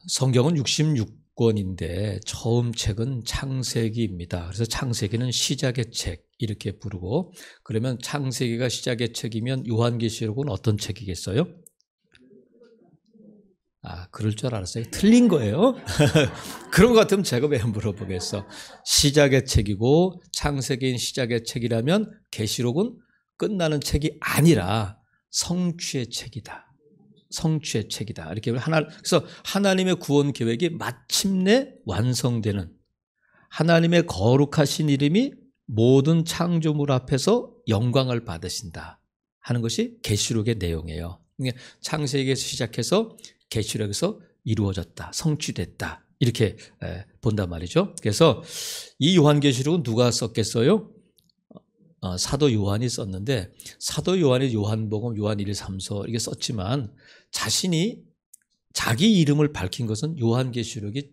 성경은 66권인데 처음 책은 창세기입니다. 그래서 창세기는 시작의 책 이렇게 부르고, 그러면 창세기가 시작의 책이면 요한계시록은 어떤 책이겠어요? 그럴 줄 알았어요. 틀린 거예요. 그런 것 같으면 제가 왜 물어보겠어. 시작의 책이고 창세기인 시작의 책이라면 계시록은 끝나는 책이 아니라 성취의 책이다. 성취의 책이다. 이렇게 그래서 하나님의 구원 계획이 마침내 완성되는, 하나님의 거룩하신 이름이 모든 창조물 앞에서 영광을 받으신다 하는 것이 계시록의 내용이에요. 창세기에서 시작해서 계시록에서 이루어졌다, 성취됐다 이렇게 본단 말이죠. 그래서 이 요한계시록은 누가 썼겠어요? 사도 요한이 썼는데, 사도 요한이 요한복음, 요한 1, 3서 이렇게 썼지만 자신이 자기 이름을 밝힌 것은 요한계시록이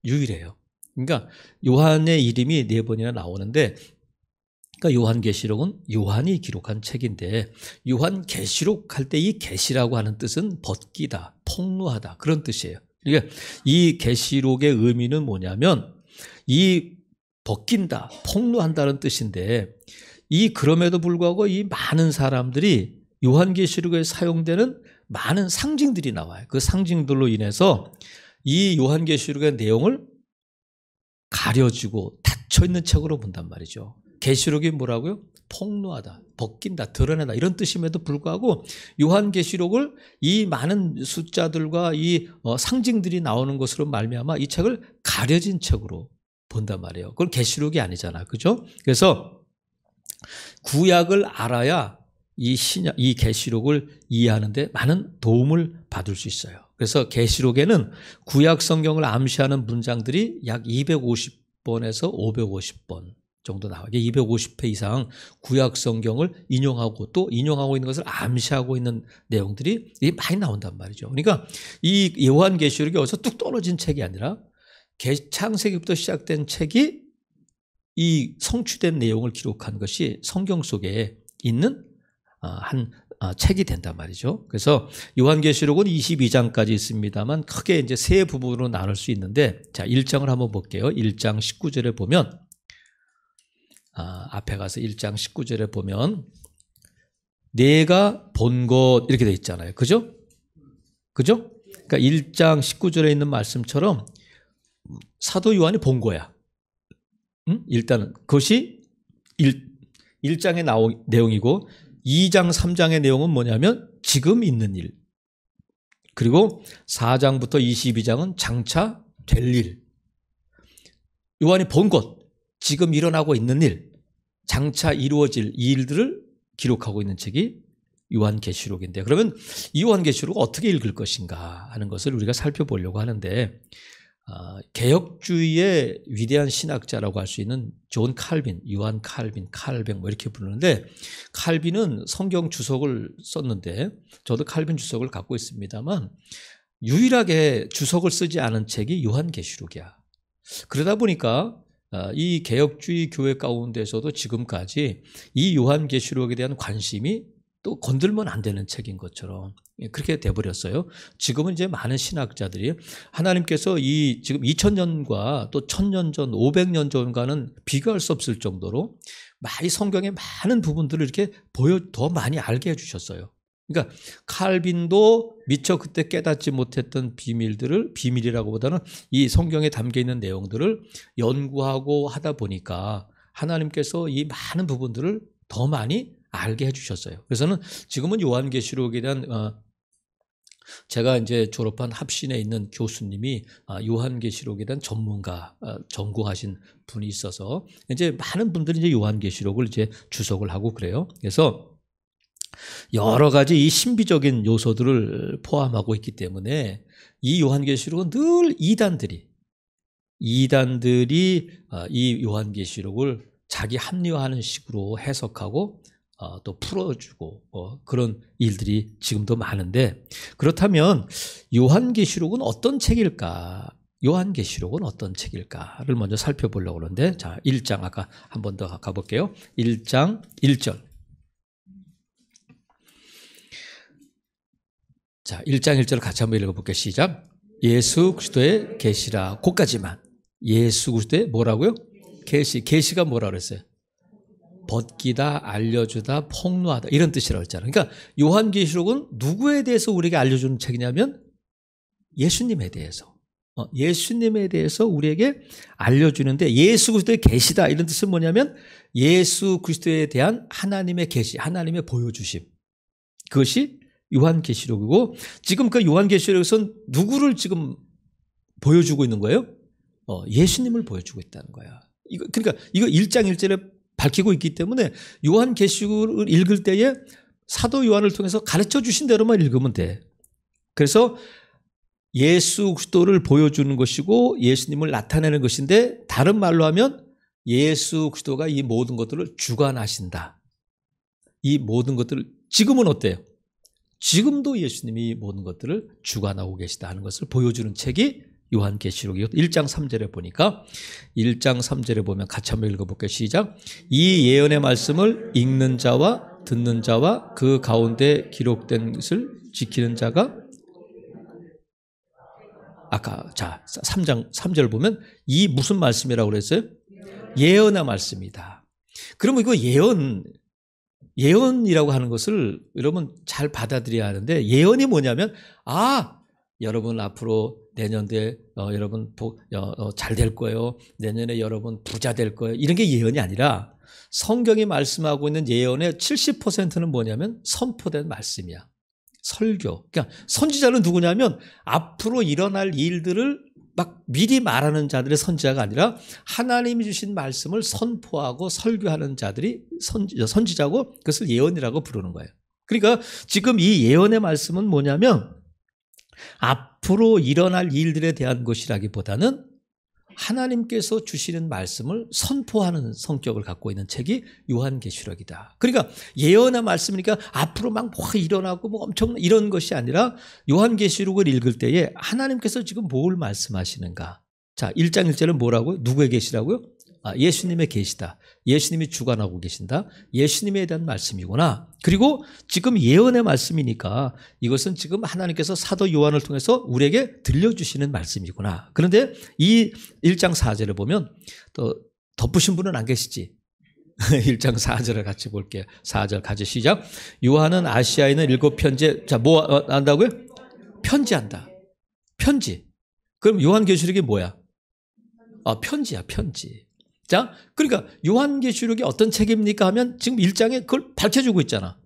유일해요. 그러니까 요한의 이름이 4번이나 나오는데, 그러니까 요한계시록은 요한이 기록한 책인데, 요한계시록 할 때 이 계시라고 하는 뜻은 벗기다, 폭로하다 그런 뜻이에요. 그러니까 이 계시록의 의미는 뭐냐면 이 벗긴다, 폭로한다는 뜻인데, 그럼에도 불구하고 이 많은 사람들이 요한계시록에 사용되는 많은 상징들이 나와요. 그 상징들로 인해서 이 요한계시록의 내용을 가려지고 닫혀있는 책으로 본단 말이죠. 계시록이 뭐라고요? 폭로하다, 벗긴다, 드러내다 이런 뜻임에도 불구하고 요한계시록을 이 많은 숫자들과 이 상징들이 나오는 것으로 말미암아 이 책을 가려진 책으로 본단 말이에요. 그건 계시록이 아니잖아, 그죠? 그래서 구약을 알아야 이 계시록을 이해하는데 많은 도움을 받을 수 있어요. 그래서 계시록에는 구약 성경을 암시하는 문장들이 약 250번에서 550번 정도 나와요. 250회 이상 구약 성경을 인용하고 또 인용하고 있는 것을 암시하고 있는 내용들이 많이 나온단 말이죠. 그러니까 이 요한계시록이 어디서 뚝 떨어진 책이 아니라 창세기부터 시작된 책이 이 성취된 내용을 기록한 것이 성경 속에 있는 한 책이 된단 말이죠. 그래서 요한계시록은 22장까지 있습니다만 크게 이제 세 부분으로 나눌 수 있는데, 자, 1장을 한번 볼게요. 1장 19절에 보면 앞에 가서 1장 19절에 보면 내가 본 것 이렇게 돼 있잖아요. 그죠? 그죠? 그러니까 1장 19절에 있는 말씀처럼 사도 요한이 본 거야. 일단은 그것이 1장의 내용이고, 2장 3장의 내용은 뭐냐면 지금 있는 일, 그리고 4장부터 22장은 장차 될 일, 요한이 본 것, 지금 일어나고 있는 일, 장차 이루어질 일들을 기록하고 있는 책이 요한계시록인데, 그러면 이 요한계시록을 어떻게 읽을 것인가 하는 것을 우리가 살펴보려고 하는데, 개혁주의의 위대한 신학자라고 할 수 있는 존 칼빈, 요한 칼빈, 칼뱅 뭐 이렇게 부르는데, 칼빈은 성경 주석을 썼는데 저도 칼빈 주석을 갖고 있습니다만 유일하게 주석을 쓰지 않은 책이 요한계시록이야. 그러다 보니까 이 개혁주의 교회 가운데서도 지금까지 이 요한계시록에 대한 관심이 또 건들면 안 되는 책인 것처럼 그렇게 돼버렸어요. 지금은 이제 많은 신학자들이 하나님께서 이 지금 2000년과 또 1000년 전, 500년 전과는 비교할 수 없을 정도로 많이 성경의 많은 부분들을 이렇게 더 많이 알게 해주셨어요. 그러니까 칼빈도 미처 그때 깨닫지 못했던 비밀이라고보다는 이 성경에 담겨 있는 내용들을 연구하고 하다 보니까 하나님께서 이 많은 부분들을 더 많이 알게 해주셨어요. 그래서는 지금은 요한계시록에 대한 제가 이제 졸업한 합신에 있는 교수님이 요한계시록에 대한 전공하신 분이 있어서 이제 많은 분들이 이제 요한계시록을 이제 주석을 하고 그래요. 그래서 여러 가지 이 신비적인 요소들을 포함하고 있기 때문에 이 요한계시록은 늘 이단들이 이 요한계시록을 자기 합리화하는 식으로 해석하고 또 풀어주고 그런 일들이 지금도 많은데, 그렇다면 요한계시록은 어떤 책일까? 요한계시록은 어떤 책일까를 먼저 살펴보려고 하는데, 자, 1장 아까 한 번 더 가볼게요. 1장 1절. 자, 1장 1절 같이 한번 읽어볼게요. 시작. 예수 그리스도의 계시라. 그까지만. 예수 그리스도의 뭐라고요? 계시. 계시가 뭐라 그랬어요? 벗기다, 알려주다, 폭로하다 이런 뜻이라고 했잖아요. 그러니까 요한계시록은 누구에 대해서 우리에게 알려주는 책이냐면 예수님에 대해서. 예수님에 대해서 우리에게 알려주는데 예수 그리스도의 계시다 이런 뜻은 뭐냐면 예수 그리스도에 대한 하나님의 계시, 하나님의 보여주심. 그것이 요한계시록이고 지금 그 요한계시록에서는 누구를 지금 보여주고 있는 거예요? 예수님을 보여주고 있다는 거야. 그러니까 이거 1장 1절에 밝히고 있기 때문에 요한계시록을 읽을 때에 사도 요한을 통해서 가르쳐 주신 대로만 읽으면 돼. 그래서 예수 그리스도를 보여주는 것이고 예수님을 나타내는 것인데 다른 말로 하면 예수 그리스도가 이 모든 것들을 주관하신다. 이 모든 것들을 지금은 어때요? 지금도 예수님이 모든 것들을 주관하고 계시다 하는 것을 보여주는 책이 요한계시록이요. 1장 3절에 보니까 1장 3절에 보면 같이 한번 읽어볼게요. 시작. 이 예언의 말씀을 읽는 자와 듣는 자와 그 가운데 기록된 것을 지키는 자가 아까 3장 3절 보면 이 무슨 말씀이라고 그랬어요? 예언의 말씀이다. 그러면 이거 예언이라고 하는 것을 여러분 잘 받아들여야 하는데 예언이 뭐냐면 여러분 앞으로 내년도에 여러분 잘 될 거예요. 내년에 여러분 부자 될 거예요. 이런 게 예언이 아니라 성경이 말씀하고 있는 예언의 70%는 뭐냐면 선포된 말씀이야. 설교. 그러니까 선지자는 누구냐면 앞으로 일어날 일들을 막 미리 말하는 자들의 선지자가 아니라 하나님이 주신 말씀을 선포하고 설교하는 자들이 선지자고 그것을 예언이라고 부르는 거예요. 그러니까 지금 이 예언의 말씀은 뭐냐면 앞으로 일어날 일들에 대한 것이라기보다는 하나님께서 주시는 말씀을 선포하는 성격을 갖고 있는 책이 요한계시록이다. 그러니까 예언의 말씀이니까 앞으로 막 일어나고 엄청 이런 것이 아니라 요한계시록을 읽을 때에 하나님께서 지금 뭘 말씀하시는가. 자, 1장 1절은 뭐라고요? 누구의 계시라고요? 예수님의 계시다. 예수님이 주관하고 계신다. 예수님에 대한 말씀이구나. 그리고 지금 예언의 말씀이니까 이것은 지금 하나님께서 사도 요한을 통해서 우리에게 들려주시는 말씀이구나. 그런데 이 1장 4절을 보면 또 덧붙인 분은 안 계시지. 1장 4절을 같이 볼게요. 4절 같이 시작. 요한은 아시아에 있는 7 편지에 뭐 한다고요? 편지한다. 편지. 그럼 요한계시록이 뭐야? 편지야, 편지. 자, 그러니까 요한계시록이 어떤 책입니까 하면 지금 1장에 그걸 밝혀주고 있잖아.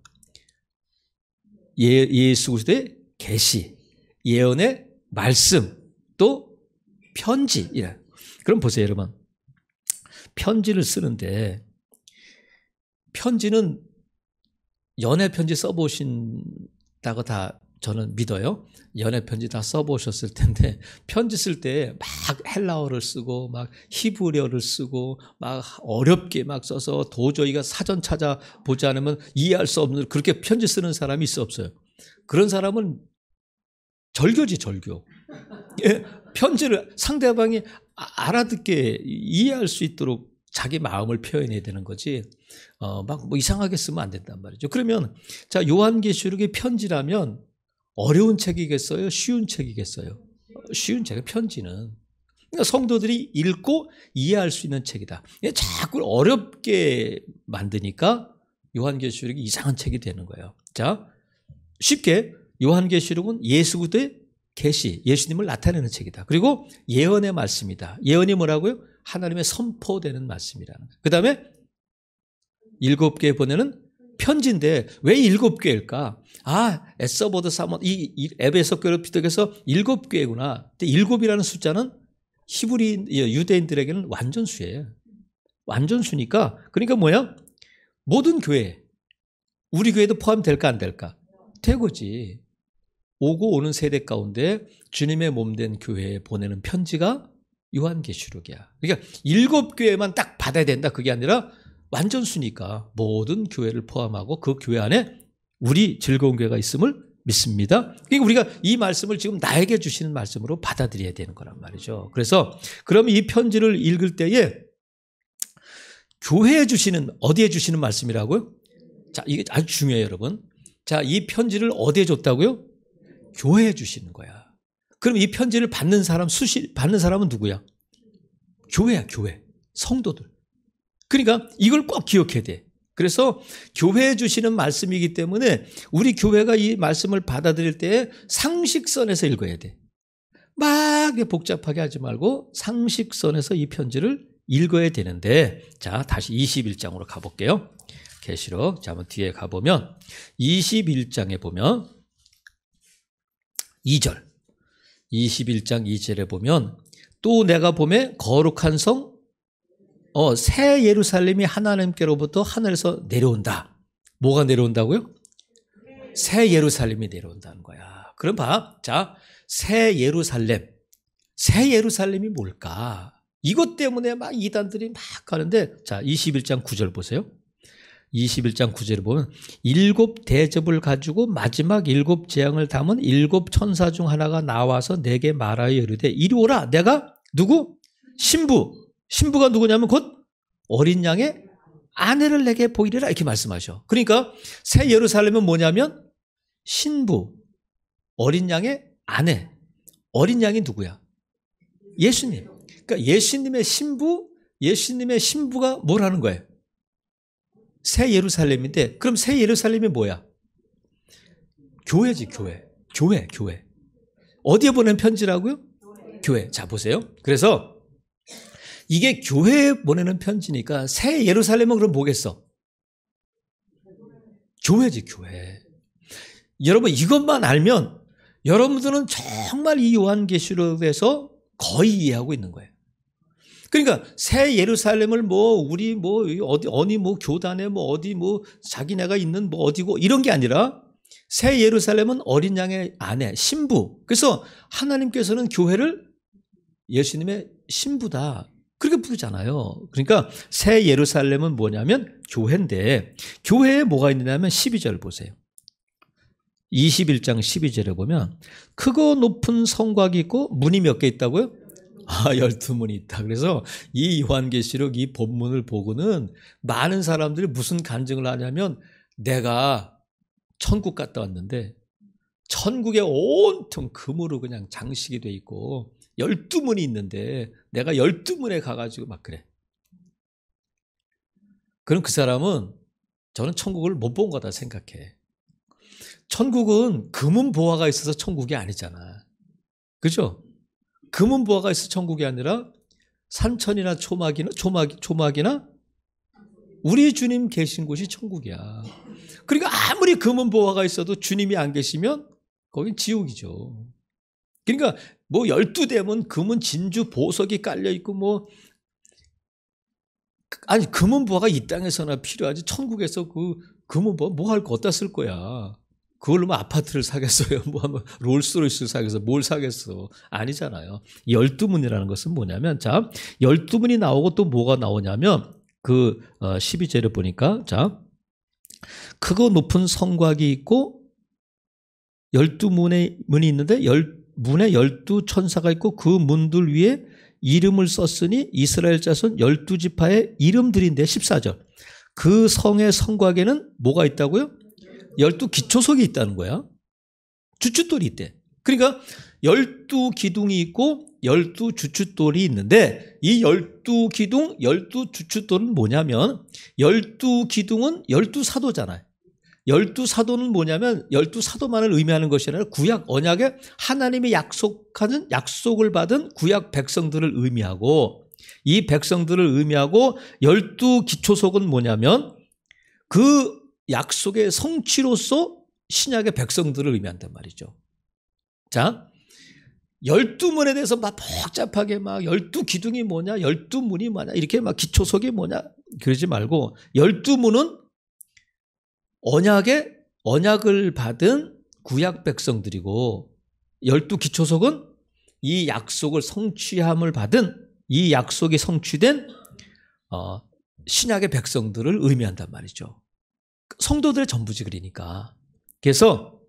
예수 그리스도의 계시, 예언의 말씀, 또 편지. 이래. 그럼 보세요, 여러분. 편지를 쓰는데 편지는 연애 편지 써보신다고 다 저는 믿어요. 연애 편지 다 써보셨을 텐데 편지 쓸 때 막 헬라어를 쓰고 막 히브리어를 쓰고 막 어렵게 막 써서 도저히가 사전 찾아보지 않으면 이해할 수 없는 그렇게 편지 쓰는 사람이 있어 없어요. 그런 사람은 절교지 절교. 편지를 상대방이 알아듣게 이해할 수 있도록 자기 마음을 표현해야 되는 거지 막 뭐 이상하게 쓰면 안 된단 말이죠. 그러면 자 요한계시록의 편지라면 어려운 책이겠어요? 쉬운 책이겠어요? 쉬운 책은 편지는. 그러니까 성도들이 읽고 이해할 수 있는 책이다. 자꾸 어렵게 만드니까 요한계시록이 이상한 책이 되는 거예요. 자, 쉽게 요한계시록은 예수 그리스도의 계시, 예수님을 나타내는 책이다. 그리고 예언의 말씀이다. 예언이 뭐라고요? 하나님의 선포되는 말씀이라는 거예요. 그 다음에 7개에 보내는 편지인데 왜 7개일까? 에서보드 사몬 이 에베소 교회 피득에서 7개구나. 근데 7이라는 숫자는 히브리 유대인들에게는 완전수예요. 완전수니까 그러니까 뭐야? 모든 교회 우리 교회도 포함될까 안 될까? 되고지. 오고 오는 세대 가운데 주님의 몸된 교회에 보내는 편지가 요한계시록이야. 그러니까 7교회만 딱 받아야 된다 그게 아니라 완전수니까 모든 교회를 포함하고 그 교회 안에 우리 즐거운 교회가 있음을 믿습니다. 그러니까 우리가 이 말씀을 지금 나에게 주시는 말씀으로 받아들여야 되는 거란 말이죠. 그래서 그럼 이 편지를 읽을 때에 교회에 주시는 어디에 주시는 말씀이라고요? 자, 이게 아주 중요해요, 여러분. 자, 이 편지를 어디에 줬다고요? 교회에 주시는 거야. 그럼 이 편지를 받는 사람은 누구야? 교회야, 교회. 성도들. 그러니까 이걸 꼭 기억해야 돼. 그래서 교회에 주시는 말씀이기 때문에 우리 교회가 이 말씀을 받아들일 때 상식선에서 읽어야 돼. 막 복잡하게 하지 말고 상식선에서 이 편지를 읽어야 되는데, 자, 다시 21장으로 가볼게요. 계시록. 자, 한번 뒤에 가보면 21장에 보면 2절. 21장 2절에 보면 또 내가 보매 거룩한 성 새 예루살렘이 하나님께로부터 하늘에서 내려온다. 뭐가 내려온다고요? 새 예루살렘이 내려온다는 거야. 그럼 봐. 자, 새 예루살렘. 새 예루살렘이 뭘까? 이것 때문에 막 이단들이 막 하는데, 자, 21장 9절 보세요. 21장 9절에 보면 7 대접을 가지고 마지막 7 재앙을 담은 7 천사 중 하나가 나와서 내게 말하여 이르되 이리 오라. 내가 누구? 신부가 누구냐면 곧 어린 양의 아내를 내게 보이리라 이렇게 말씀하셔. 그러니까 새 예루살렘은 뭐냐면 신부, 어린 양의 아내. 어린 양이 누구야? 예수님. 그러니까 예수님의 신부가 뭐라는 거예요? 새 예루살렘인데, 그럼 새 예루살렘이 뭐야? 교회지, 교회. 교회. 어디에 보낸 편지라고요? 교회. 자, 보세요. 그래서 이게 교회에 보내는 편지니까 새 예루살렘은 그럼 뭐겠어? 교회지, 교회. 여러분, 이것만 알면 여러분들은 정말 이 요한계시록에서 거의 이해하고 있는 거예요. 그러니까 새 예루살렘을 우리 어디 교단에 어디 자기네가 있는 어디고 이런 게 아니라 새 예루살렘은 어린 양의 아내, 신부. 그래서 하나님께서는 교회를 예수님의 신부다. 그렇게 부르잖아요. 그러니까 새 예루살렘은 뭐냐면 교회인데, 교회에 뭐가 있느냐면 12절 보세요. 21장 12절에 보면 크고 높은 성곽이 있고 문이 몇 개 있다고요? 12문이 있다. 그래서 이 요한계시록 이 본문을 보고는 많은 사람들이 무슨 간증을 하냐면, 내가 천국 갔다 왔는데 천국에 온통 금으로 그냥 장식이 돼 있고 12문이 있는데 내가 12문에 가가지고 막 그래. 그럼 그 사람은, 저는 천국을 못 본 거다 생각해. 천국은 금은 보화가 있어서 천국이 아니잖아. 그죠? 금은 보화가 있어서 천국이 아니라 산천이나 초막이나 우리 주님 계신 곳이 천국이야. 그러니까 아무리 금은 보화가 있어도 주님이 안 계시면 거긴 지옥이죠. 그러니까 12대면 금은 진주 보석이 깔려있고 아니, 금은 보화가 이 땅에서나 필요하지 천국에서 그 금은 보화 뭐 할 거 어디다 쓸 거야. 그걸로 아파트를 사겠어요? 롤스로이스 사겠어? 뭘 사겠어? 아니잖아요. 12문이라는 것은 뭐냐면, 자, 12문이 나오고 또 뭐가 나오냐면, 12절에 보니까, 자, 크고 높은 성곽이 있고, 12문이 있는데, 문에 12 천사가 있고, 그 문들 위에 이름을 썼으니 이스라엘 자손 12지파의 이름들인데, 14절. 그 성의 성곽에는 뭐가 있다고요? 12기초석이 있다는 거야. 주춧돌이 있대. 그러니까 12기둥이 있고 12주춧돌이 있는데, 이 12기둥, 12주춧돌은 뭐냐면 12기둥은 12사도잖아요. 12사도는 뭐냐면 12사도만을 의미하는 것이 아니라 구약 언약에 하나님이 약속하는, 약속을 받은 구약 백성들을 의미하고, 이 백성들을 의미하고 12기초석은 뭐냐면 그 약속의 성취로서 신약의 백성들을 의미한단 말이죠. 자, 12문에 대해서 막 복잡하게 12기둥이 뭐냐, 12문이 뭐냐, 이렇게 기초석이 뭐냐, 그러지 말고 12문은 언약을 받은 구약 백성들이고, 12기초석은 이 약속을 성취함을 받은, 이 약속이 성취된 신약의 백성들을 의미한단 말이죠. 성도들의 전부지. 그러니까. 그래서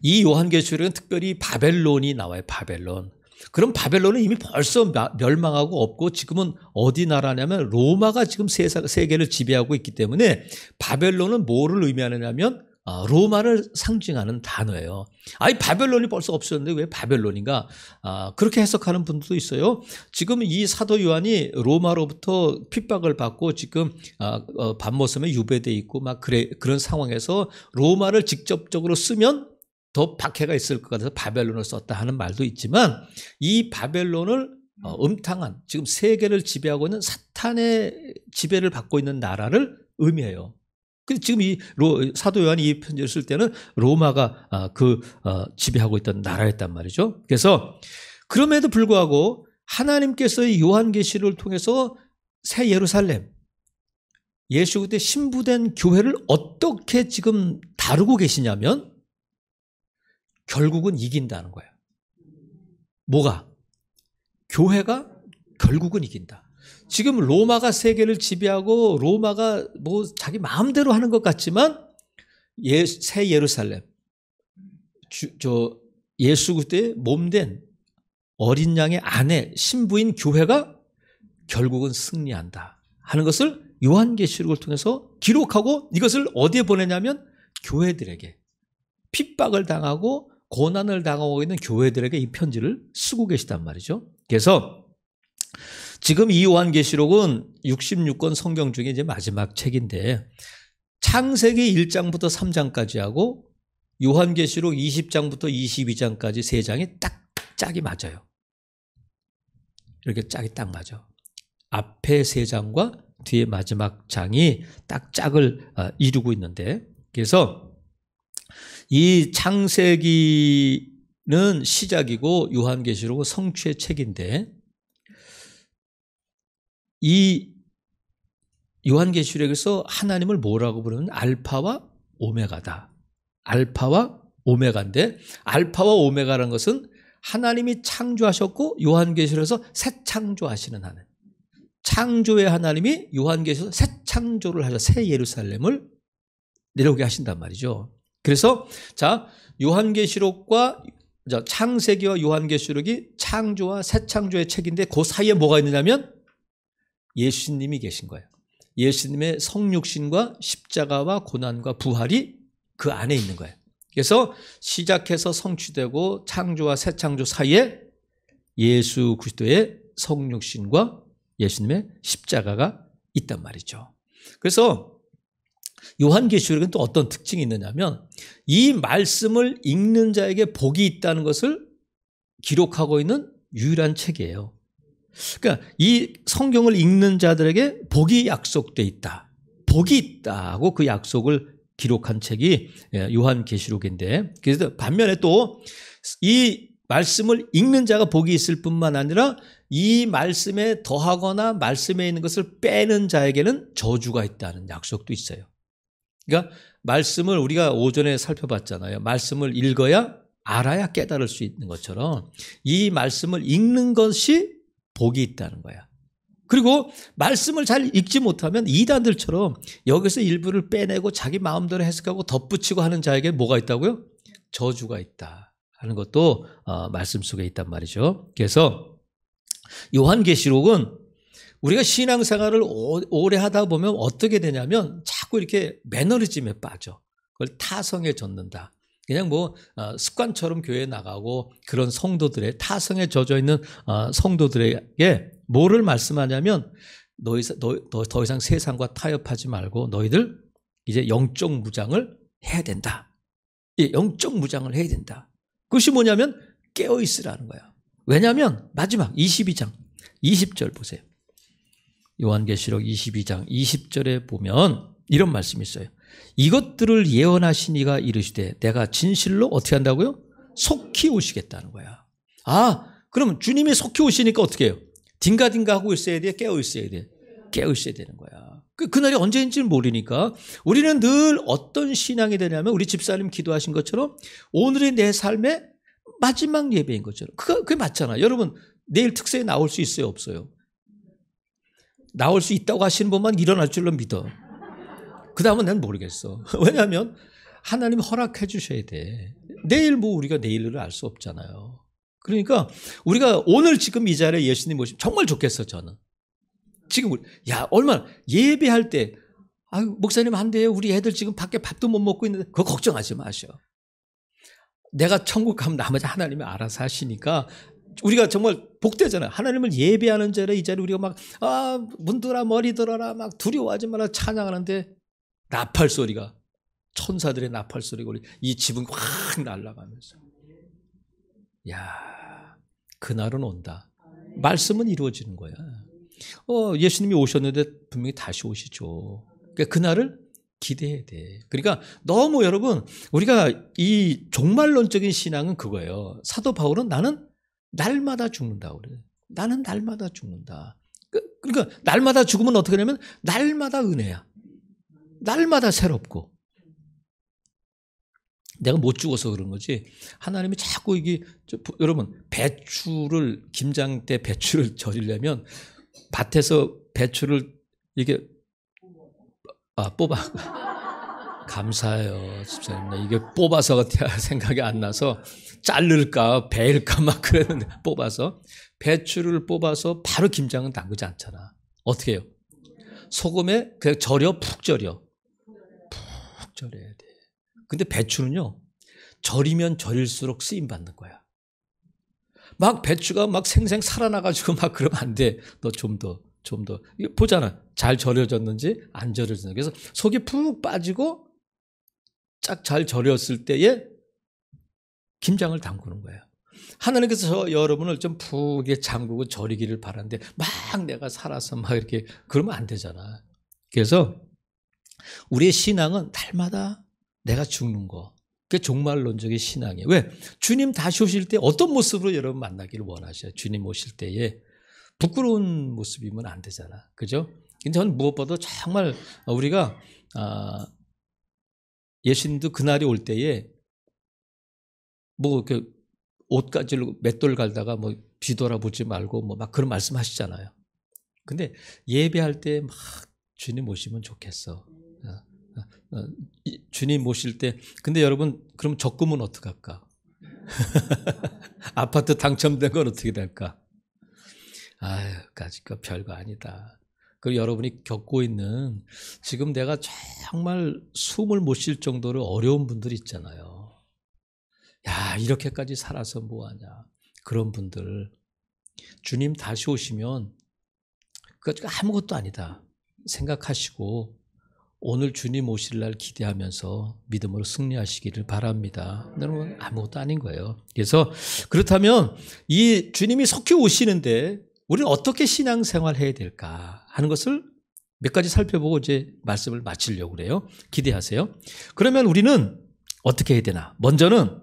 이 요한계시록은 특별히 바벨론이 나와요. 바벨론. 그럼 바벨론은 이미 벌써 멸망하고 없고 지금은 어디 나라냐면 로마가 지금 세계를 지배하고 있기 때문에 바벨론은 뭐를 의미하느냐면 로마를 상징하는 단어예요. 아니 바벨론이 벌써 없었는데 왜 바벨론인가? 그렇게 해석하는 분들도 있어요. 지금 이 사도 요한이 로마로부터 핍박을 받고 지금 밤모섬에 유배돼 있고 막 그런 상황에서 로마를 직접적으로 쓰면 더 박해가 있을 것 같아서 바벨론을 썼다 하는 말도 있지만 이 바벨론을 음탕한 지금 세계를 지배하고 있는 사탄의 지배를 받고 있는 나라를 의미해요. 근데 지금 이 사도 요한이 이 편지를 쓸 때는 로마가 지배하고 있던 나라였단 말이죠. 그래서 그럼에도 불구하고 하나님께서 이 요한계시를 통해서 새 예루살렘, 예수 그리스도의 신부된 교회를 어떻게 지금 다루고 계시냐면 결국은 이긴다는 거예요. 뭐가? 교회가 결국은 이긴다. 지금 로마가 세계를 지배하고 로마가 뭐 자기 마음대로 하는 것 같지만 새 예루살렘, 예수 그리스도의 몸된 어린 양의 아내 신부인 교회가 결국은 승리한다 하는 것을 요한계시록을 통해서 기록하고 이것을 어디에 보내냐면 교회들에게 핍박을 당하고 고난을 당하고 있는 교회들에게 이 편지를 쓰고 계시단 말이죠. 그래서 지금 이 요한계시록은 66권 성경 중에 이제 마지막 책인데 창세기 1장부터 3장까지 하고 요한계시록 20장부터 22장까지 3장이 딱 짝이 맞아요. 이렇게 짝이 딱 맞아. 앞에 3장과 뒤에 마지막 장이 딱 짝을 이루고 있는데 그래서 이 창세기는 시작이고 요한계시록은 성취의 책인데 이 요한계시록에서 하나님을 뭐라고 부르면 알파와 오메가다. 알파와 오메가인데 알파와 오메가라는 것은 하나님이 창조하셨고 요한계시록에서 새 창조하시는 하나님. 창조의 하나님이 요한계시록에서 새 창조를 하셔 새 예루살렘을 내려오게 하신단 말이죠. 그래서 자 요한계시록과 창세기와 요한계시록이 창조와 새 창조의 책인데 그 사이에 뭐가 있느냐면 예수님이 계신 거예요. 예수님의 성육신과 십자가와 고난과 부활이 그 안에 있는 거예요. 그래서 시작해서 성취되고 창조와 새 창조 사이에 예수 그리스도의 성육신과 예수님의 십자가가 있단 말이죠. 그래서 요한계시록은 또 어떤 특징이 있느냐면 이 말씀을 읽는 자에게 복이 있다는 것을 기록하고 있는 유일한 책이에요. 그러니까 이 성경을 읽는 자들에게 복이 약속돼 있다. 복이 있다고 그 약속을 기록한 책이 요한계시록인데 그래서 반면에 또 이 말씀을 읽는 자가 복이 있을 뿐만 아니라 이 말씀에 더하거나 말씀에 있는 것을 빼는 자에게는 저주가 있다는 약속도 있어요. 그러니까 말씀을 우리가 오전에 살펴봤잖아요. 말씀을 읽어야 알아야 깨달을 수 있는 것처럼 이 말씀을 읽는 것이 복이 있다는 거야. 그리고 말씀을 잘 읽지 못하면 이단들처럼 여기서 일부를 빼내고 자기 마음대로 해석하고 덧붙이고 하는 자에게 뭐가 있다고요? 저주가 있다 하는 것도 말씀 속에 있단 말이죠. 그래서 요한계시록은 우리가 신앙생활을 오래 하다 보면 어떻게 되냐면 자꾸 이렇게 매너리즘에 빠져. 그걸 타성에 젖는다. 그냥 뭐 습관처럼 교회에 나가고 그런 성도들의 타성에 젖어 있는 성도들에게 뭐를 말씀하냐면 더 이상 세상과 타협하지 말고 너희들 이제 영적 무장을 해야 된다. 영적 무장을 해야 된다. 그것이 뭐냐면 깨어 있으라는 거야. 왜냐하면 마지막 22장 20절 보세요. 요한계시록 22장 20절에 보면 이런 말씀이 있어요. 이것들을 예언하신 이가 이르시되 내가 진실로 어떻게 한다고요? 속히 오시겠다는 거야. 그럼 주님이 속히 오시니까 어떻게 해요? 딩가딩가 하고 있어야 돼? 깨어 있어야 돼? 깨어 있어야 되는 거야. 그날이 언제인지는 모르니까 우리는 늘 어떤 신앙이 되냐면 우리 집사님 기도하신 것처럼 오늘의 내 삶의 마지막 예배인 것처럼 그게 맞잖아. 여러분 내일 특세에 나올 수 있어요? 없어요? 나올 수 있다고 하시는 분만 일어날 줄로 믿어. 그 다음은 난 모르겠어. 왜냐하면 하나님 허락해 주셔야 돼. 내일 우리가 내일을 알 수 없잖아요. 그러니까 우리가 오늘 지금 이 자리에 예수님 모시면 정말 좋겠어. 저는 지금 얼마나 예배할 때 아유, 목사님 안 돼요. 우리 애들 지금 밖에 밥도 못 먹고 있는데 그거 걱정하지 마셔. 내가 천국 가면 나머지 하나님이 알아서 하시니까 우리가 정말 복되잖아요. 하나님을 예배하는 자리에 이 자리에 우리가 막 문들아 머리 들어라 막 두려워하지 마라 찬양하는데 나팔 소리가 천사들의 나팔 소리가 우리 이 지붕이 확 날아가면서 야 그날은 온다. 말씀은 이루어지는 거야. 예수님이 오셨는데 분명히 다시 오시죠. 그러니까 그날을 기대해야 돼. 그러니까 너무 여러분 우리가 이 종말론적인 신앙은 그거예요. 사도 바울은 나는 날마다 죽는다고 그래요. 나는 날마다 죽는다. 그러니까 날마다 죽으면 어떻게 되냐면 날마다 은혜야. 날마다 새롭고. 내가 못 죽어서 그런 거지. 하나님이 자꾸 이게 여러분 배추를 김장 때 배추를 절이려면 밭에서 배추를 이게 뽑아. 감사해요, 집사님. 이게 뽑아서 생각이 안 나서 자를까 베일까 막 그랬는데 뽑아서 배추를 뽑아서 바로 김장은 담그지 않잖아. 어떻게 해요? 소금에 그냥 절여 푹 절여. 푹 절여야 돼. 근데 배추는요. 절이면 절일수록 쓰임 받는 거야. 막 배추가 막 생생 살아나가지고 막 그러면 안 돼. 너 좀 더. 이거 보잖아. 잘 절여졌는지 안 절여졌는지. 그래서 속이 푹 빠지고 쫙 잘 절였을 때에 김장을 담그는 거예요. 하나님께서 여러분을 좀 푹 잠그고 절이기를 바라는데 막 내가 살아서 막 이렇게 그러면 안 되잖아. 그래서 우리의 신앙은 날마다 내가 죽는 거. 그게 종말론적인 신앙이에요. 왜? 주님 다시 오실 때 어떤 모습으로 여러분 만나기를 원하셔요? 주님 오실 때에 부끄러운 모습이면 안 되잖아. 그죠? 근데 저는 무엇보다 정말 우리가 예수님도 그날이 올 때에 뭐 그 옷가지로 맷돌 갈다가 뭐 뒤돌아보지 말고 뭐 막 그런 말씀하시잖아요. 근데 예배할 때 막 주님 오시면 좋겠어. 주님 오실 때 근데 여러분 그럼 적금은 어떻게 할까? 아파트 당첨된 건 어떻게 될까? 아유, 까짓 거 별거 아니다. 그리고 여러분이 겪고 있는 지금 내가 정말 숨을 못 쉴 정도로 어려운 분들 있잖아요. 야, 이렇게까지 살아서 뭐하냐. 그런 분들 주님 다시 오시면 그거 아무것도 아니다 생각하시고 오늘 주님 오실 날 기대하면서 믿음으로 승리하시기를 바랍니다. 여러분 아무것도 아닌 거예요. 그래서 그렇다면 이 주님이 속히 오시는데 우리는 어떻게 신앙생활 해야 될까 하는 것을 몇 가지 살펴보고 이제 말씀을 마치려고 그래요. 기대하세요. 그러면 우리는 어떻게 해야 되나? 먼저는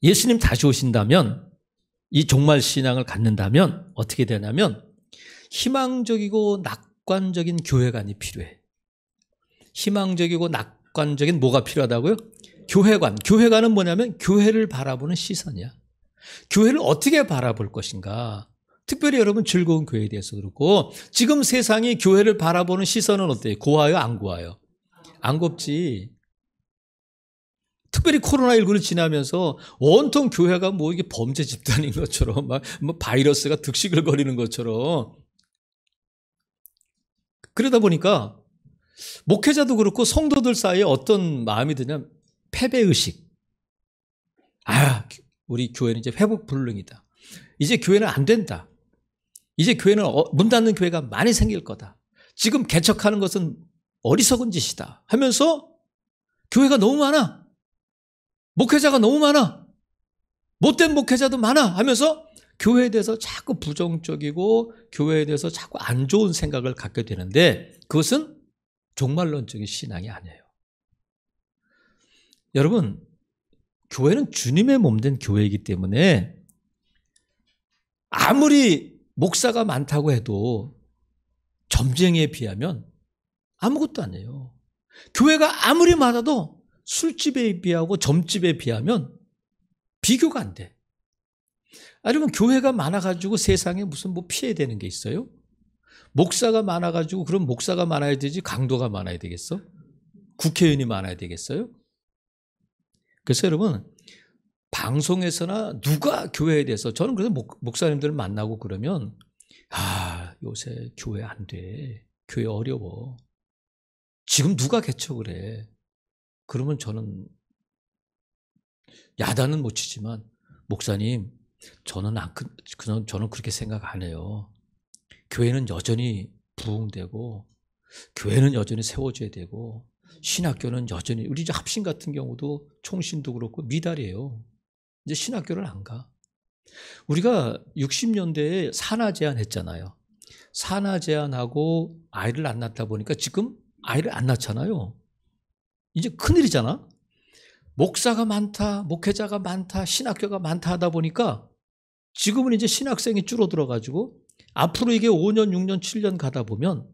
예수님 다시 오신다면 이 종말 신앙을 갖는다면 어떻게 되냐면 희망적이고 낙관적인 교회관이 필요해. 희망적이고 낙관적인 뭐가 필요하다고요? 교회관. 교회관은 뭐냐면 교회를 바라보는 시선이야. 교회를 어떻게 바라볼 것인가? 특별히 여러분 즐거운 교회에 대해서 그렇고 지금 세상이 교회를 바라보는 시선은 어때요? 고와요? 안 고와요? 안 곱지. 특별히 코로나19를 지나면서 온통 교회가 뭐 이게 범죄 집단인 것처럼 막 뭐 바이러스가 득식을 거리는 것처럼 그러다 보니까 목회자도 그렇고 성도들 사이에 어떤 마음이 드냐면 패배의식. 우리 교회는 이제 회복불능이다. 이제 교회는 안 된다. 이제 교회는 문 닫는 교회가 많이 생길 거다. 지금 개척하는 것은 어리석은 짓이다 하면서 교회가 너무 많아. 목회자가 너무 많아. 못된 목회자도 많아 하면서 교회에 대해서 자꾸 부정적이고 교회에 대해서 자꾸 안 좋은 생각을 갖게 되는데 그것은 종말론적인 신앙이 아니에요. 여러분, 교회는 주님의 몸된 교회이기 때문에 아무리 목사가 많다고 해도 점쟁이에 비하면 아무것도 아니에요. 교회가 아무리 많아도 술집에 비하고 점집에 비하면 비교가 안 돼. 여러분 교회가 많아가지고 세상에 무슨 뭐 피해되는 게 있어요? 목사가 많아가지고 그럼 목사가 많아야 되지 강도가 많아야 되겠어? 국회의원이 많아야 되겠어요? 그래서 여러분 방송에서나 누가 교회에 대해서 저는 그래서 목사님들을 만나고 그러면 요새 교회 안 돼. 교회 어려워. 지금 누가 개척을 해? 그러면 저는 야단은 못 치지만 목사님 저는 그렇게 생각 안 해요. 교회는 여전히 부흥되고 교회는 여전히 세워져야 되고 신학교는 여전히 우리 이제 합신 같은 경우도 총신도 그렇고 미달이에요. 이제 신학교를 안 가. 우리가 60년대에 산하 제한했잖아요. 산하 제한하고 아이를 안 낳다 보니까 지금 아이를 안 낳잖아요. 이제 큰일이잖아. 목사가 많다, 목회자가 많다, 신학교가 많다 하다 보니까 지금은 이제 신학생이 줄어들어가지고 앞으로 이게 5년, 6년, 7년 가다 보면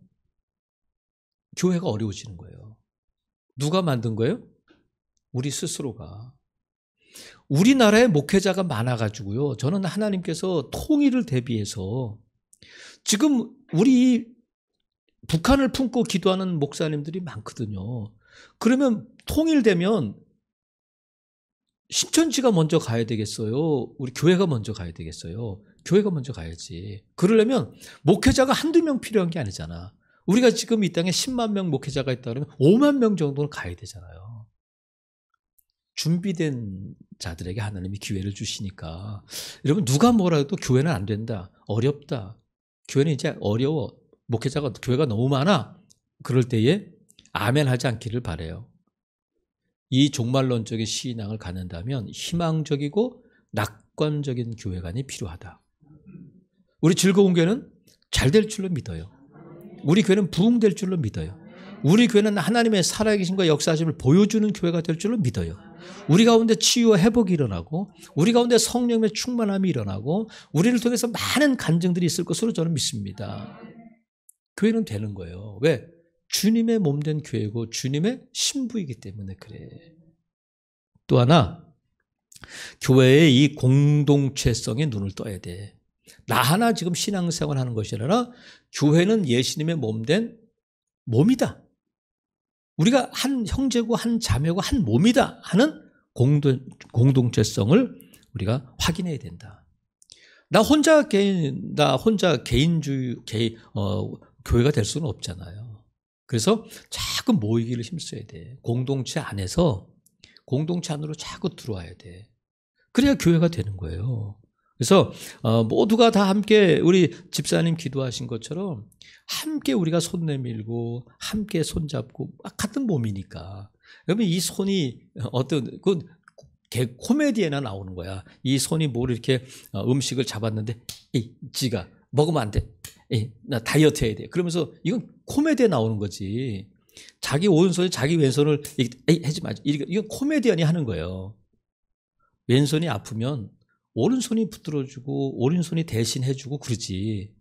교회가 어려워지는 거예요. 누가 만든 거예요? 우리 스스로가. 우리나라에 목회자가 많아가지고요. 저는 하나님께서 통일을 대비해서 지금 우리 북한을 품고 기도하는 목사님들이 많거든요. 그러면 통일되면 신천지가 먼저 가야 되겠어요? 우리 교회가 먼저 가야 되겠어요? 교회가 먼저 가야지. 그러려면 목회자가 한두 명 필요한 게 아니잖아. 우리가 지금 이 땅에 10만 명 목회자가 있다 그러면 5만 명 정도는 가야 되잖아요. 준비된 자들에게 하나님이 기회를 주시니까. 여러분 누가 뭐라 해도 교회는 안 된다. 어렵다. 교회는 이제 어려워. 목회자가 교회가 너무 많아. 그럴 때에 아멘 하지 않기를 바라요. 이 종말론적인 신앙을 갖는다면 희망적이고 낙관적인 교회관이 필요하다. 우리 즐거운 교회는 잘 될 줄로 믿어요. 우리 교회는 부흥될 줄로 믿어요. 우리 교회는 하나님의 살아계심과 역사하심을 보여주는 교회가 될 줄로 믿어요. 우리 가운데 치유와 회복이 일어나고 우리 가운데 성령의 충만함이 일어나고 우리를 통해서 많은 간증들이 있을 것으로 저는 믿습니다. 교회는 되는 거예요. 왜? 주님의 몸된 교회고 주님의 신부이기 때문에 그래. 또 하나, 교회의 이 공동체성에 눈을 떠야 돼. 나 하나 지금 신앙생활 하는 것이 아니라 교회는 예수님의 몸된 몸이다. 우리가 한 형제고 한 자매고 한 몸이다 하는 공동체성을 우리가 확인해야 된다. 나 혼자 개인주의, 교회가 될 수는 없잖아요. 그래서 자꾸 모이기를 힘써야 돼. 공동체 안에서 공동체 안으로 자꾸 들어와야 돼. 그래야 교회가 되는 거예요. 그래서 모두가 다 함께 우리 집사님 기도하신 것처럼 함께 우리가 손 내밀고 함께 손잡고 같은 몸이니까. 여러분 이 손이 어떤 그 코미디에나 나오는 거야. 이 손이 뭘 이렇게 음식을 잡았는데 지가 먹으면 안 돼. 나 다이어트 해야 돼. 그러면서 이건 코미디에 나오는 거지. 자기 오른손이 자기 왼손을 하지 마. 이건 코미디언이 하는 거예요. 왼손이 아프면 오른손이 붙들어주고 오른손이 대신해주고 그러지.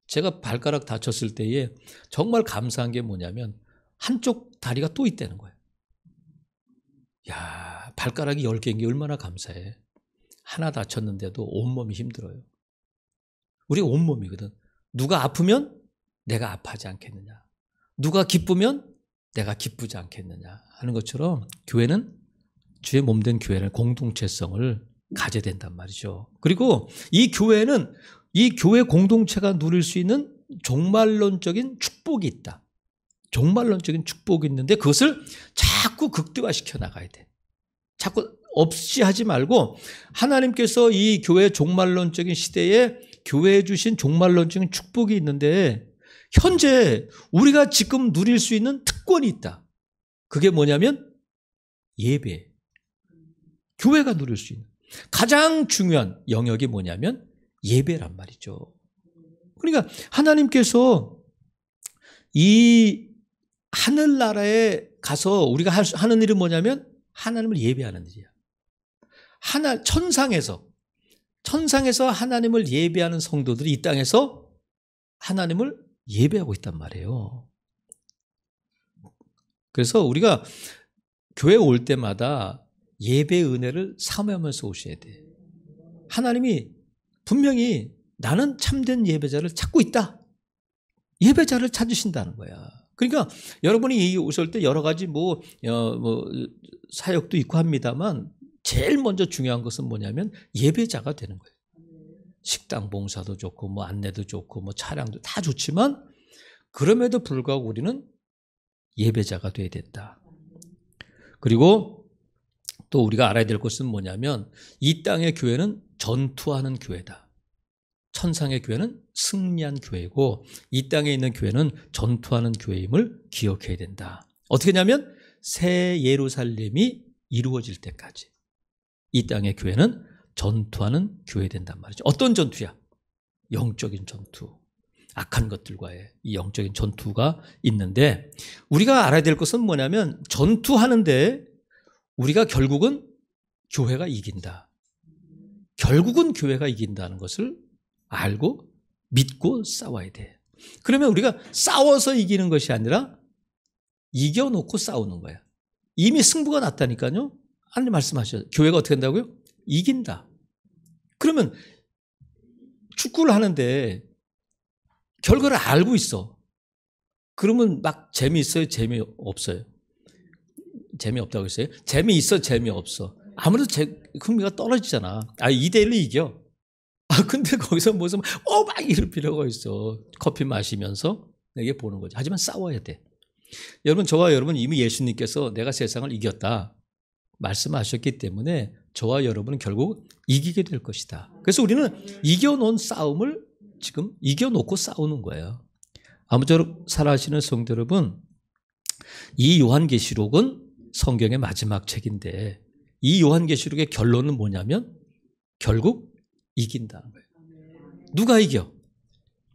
제가 발가락 다쳤을 때에 정말 감사한 게 뭐냐면 한쪽 다리가 또 있다는 거예요. 야, 발가락이 10개인 게 얼마나 감사해. 하나 다쳤는데도 온몸이 힘들어요. 우리 온몸이거든. 누가 아프면 내가 아파하지 않겠느냐. 누가 기쁘면 내가 기쁘지 않겠느냐 하는 것처럼 교회는 주의 몸된 교회는 공동체성을 가져야 된단 말이죠. 그리고 이 교회는 이 교회 공동체가 누릴 수 있는 종말론적인 축복이 있다. 종말론적인 축복이 있는데 그것을 자꾸 극대화시켜 나가야 돼. 자꾸 없이 하지 말고 하나님께서 이 교회 종말론적인 시대에 교회에 주신 종말론적인 축복이 있는데 현재 우리가 지금 누릴 수 있는 특권이 있다. 그게 뭐냐면 예배. 교회가 누릴 수 있는 가장 중요한 영역이 뭐냐면 예배란 말이죠. 그러니까 하나님께서 이 하늘나라에 가서 우리가 하는 일은 뭐냐면 하나님을 예배하는 일이야. 천상에서 하나님을 예배하는 성도들이 이 땅에서 하나님을 예배하고 있단 말이에요. 그래서 우리가 교회 올 때마다 예배 은혜를 사모하면서 오셔야 돼. 하나님이 분명히 나는 참된 예배자를 찾고 있다. 예배자를 찾으신다는 거야. 그러니까 여러분이 오실 때 여러 가지 사역도 있고 합니다만 제일 먼저 중요한 것은 뭐냐면 예배자가 되는 거예요. 식당 봉사도 좋고 안내도 좋고 차량도 다 좋지만 그럼에도 불구하고 우리는 예배자가 돼야 된다. 그리고 또 우리가 알아야 될 것은 뭐냐면 이 땅의 교회는 전투하는 교회다. 천상의 교회는 승리한 교회고 이 땅에 있는 교회는 전투하는 교회임을 기억해야 된다. 어떻게 하냐면 새 예루살렘이 이루어질 때까지 이 땅의 교회는 전투하는 교회 된단 말이죠. 어떤 전투야? 영적인 전투. 악한 것들과의 이 영적인 전투가 있는데 우리가 알아야 될 것은 뭐냐면 전투하는데 우리가 결국은 교회가 이긴다. 결국은 교회가 이긴다는 것을 알고 믿고 싸워야 돼. 그러면 우리가 싸워서 이기는 것이 아니라 이겨놓고 싸우는 거야. 이미 승부가 났다니까요. 하나님 말씀하셔요. 교회가 어떻게 한다고요? 이긴다. 그러면 축구를 하는데 결과를 알고 있어. 그러면 막 재미있어요? 재미없어요? 재미없다고 했어요? 재미있어? 재미없어? 아무래도 흥미가 떨어지잖아. 2대1로 이겨. 근데 거기서 무슨 막 이럴 필요가 있어. 커피 마시면서 이게 보는 거지. 하지만 싸워야 돼. 여러분, 저와 여러분 이미 예수님께서 내가 세상을 이겼다 말씀하셨기 때문에 저와 여러분은 결국 이기게 될 것이다. 그래서 우리는 이겨놓은 싸움을 지금 이겨놓고 싸우는 거예요. 아무쪼록 살아가시는 성도 여러분, 이 요한계시록은 성경의 마지막 책인데 이 요한계시록의 결론은 뭐냐면 결국 이긴다는 거예요. 누가 이겨?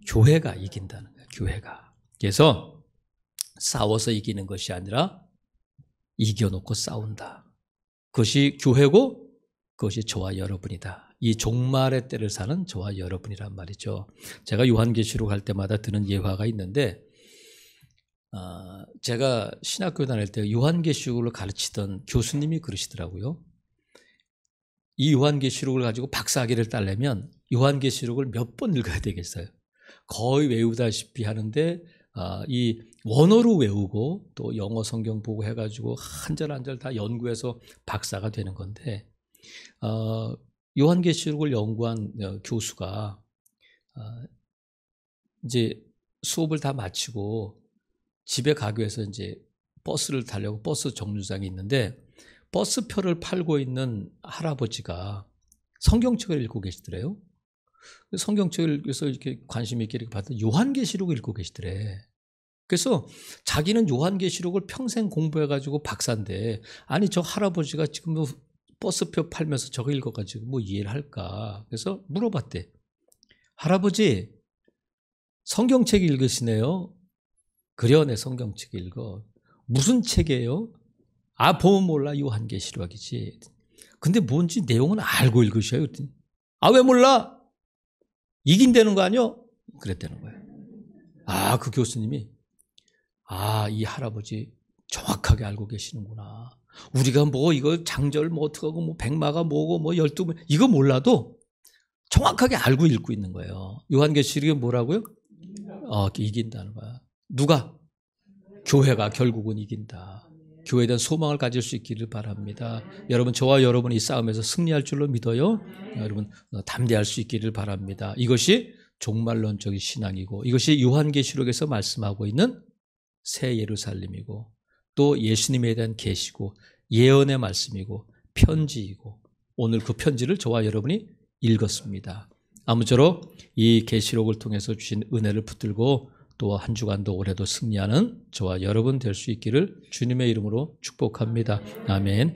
교회가 이긴다는 거예요. 교회가. 그래서 싸워서 이기는 것이 아니라 이겨놓고 싸운다. 그것이 교회고 그것이 저와 여러분이다. 이 종말의 때를 사는 저와 여러분이란 말이죠. 제가 요한계시록 할 때마다 드는 예화가 있는데 제가 신학교 다닐 때 요한계시록을 가르치던 교수님이 그러시더라고요. 이 요한계시록을 가지고 박사학위를 따려면 요한계시록을 몇 번 읽어야 되겠어요. 거의 외우다시피 하는데 이 원어로 외우고 또 영어 성경 보고 해가지고 한 절 한 절 다 연구해서 박사가 되는 건데 요한계시록을 연구한 교수가 이제 수업을 다 마치고 집에 가기 위해서 이제 버스를 타려고 버스 정류장이 있는데 버스표를 팔고 있는 할아버지가 성경책을 읽고 계시더래요. 성경책을 읽어서 이렇게 관심 있게 이렇게 봤더니 요한계시록을 읽고 계시더래. 그래서 자기는 요한계시록을 평생 공부해가지고 박사인데 아니 저 할아버지가 지금 뭐 버스표 팔면서 저거 읽어가지고 뭐 이해를 할까. 그래서 물어봤대. 할아버지 성경책 읽으시네요. 그래요, 내 성경책 읽어. 무슨 책이에요? 보면 몰라. 요한계시록이지. 근데 뭔지 내용은 알고 읽으셔요. 왜 몰라? 이긴다는 거 아니요? 그랬다는 거예요. 그 교수님이 이 할아버지 정확하게 알고 계시는구나. 우리가 뭐 이거 장절 뭐 어떡하고 뭐 백마가 뭐고 뭐 12번 이거 몰라도 정확하게 알고 읽고 있는 거예요. 요한계시록이 뭐라고요? 이긴다는 거야. 누가? 교회가 결국은 이긴다. 교회에 대한 소망을 가질 수 있기를 바랍니다. 여러분, 저와 여러분이 이 싸움에서 승리할 줄로 믿어요. 여러분 담대할 수 있기를 바랍니다. 이것이 종말론적인 신앙이고 이것이 요한계시록에서 말씀하고 있는 새 예루살렘이고 또 예수님에 대한 계시고 예언의 말씀이고 편지이고 오늘 그 편지를 저와 여러분이 읽었습니다. 아무쪼록 이 계시록을 통해서 주신 은혜를 붙들고 또 한 주간도 올해도 승리하는 저와 여러분 될 수 있기를 주님의 이름으로 축복합니다. 아멘.